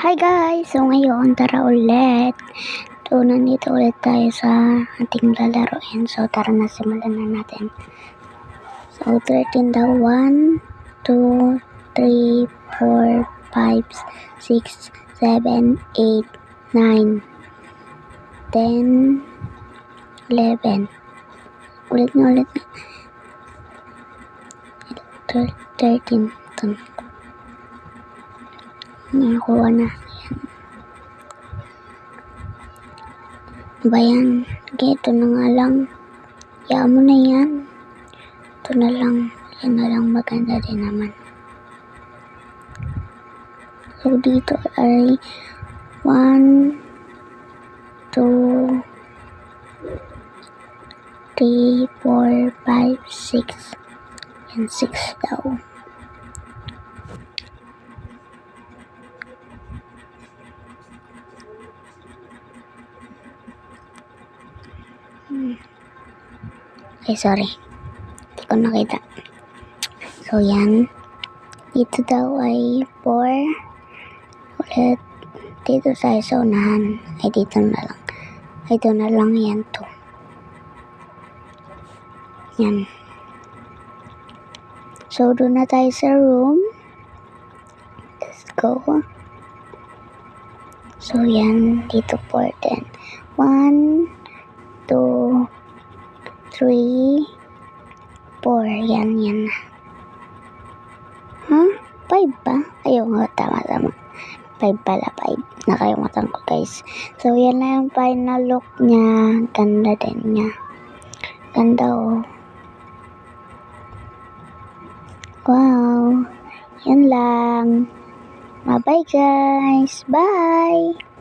Hi guys! So ngayon, tara ulit. So nandito ulit tayo sa ating lalaroin. So tara na, simulan na natin. So 13 daw. 1, 2, 3, 4, 5, 6, 7, 8, 9, 10, 11. Ulit na. 13. Ito na. Nakakuha na. Ba yan? Okay, ito na nga lang. Hayaan mo na yan. Ito na lang. Yan na lang, maganda din naman. So dito ay 1, 2, 3, 4, 5, 6. Yan, 6 daw. Okay, sorry. Hindi ko nakita. So, yan. Dito daw ay 4. Ulit. Dito sa unahan. Ay, dito na lang. Ay, dito na lang yan to. Yan. So, doon na tayo sa room. Let's go. So, yan. Dito 4 din. 1, 2, 3, 4. Yan na. Huh? 5 ba? Ayaw nga, tama. 5 pala, 5. Nakalimutan ko, guys. So, yan na yung final look niya. Ganda din niya. Ganda, oh. Wow. Yan lang. Bye-bye, guys. Bye!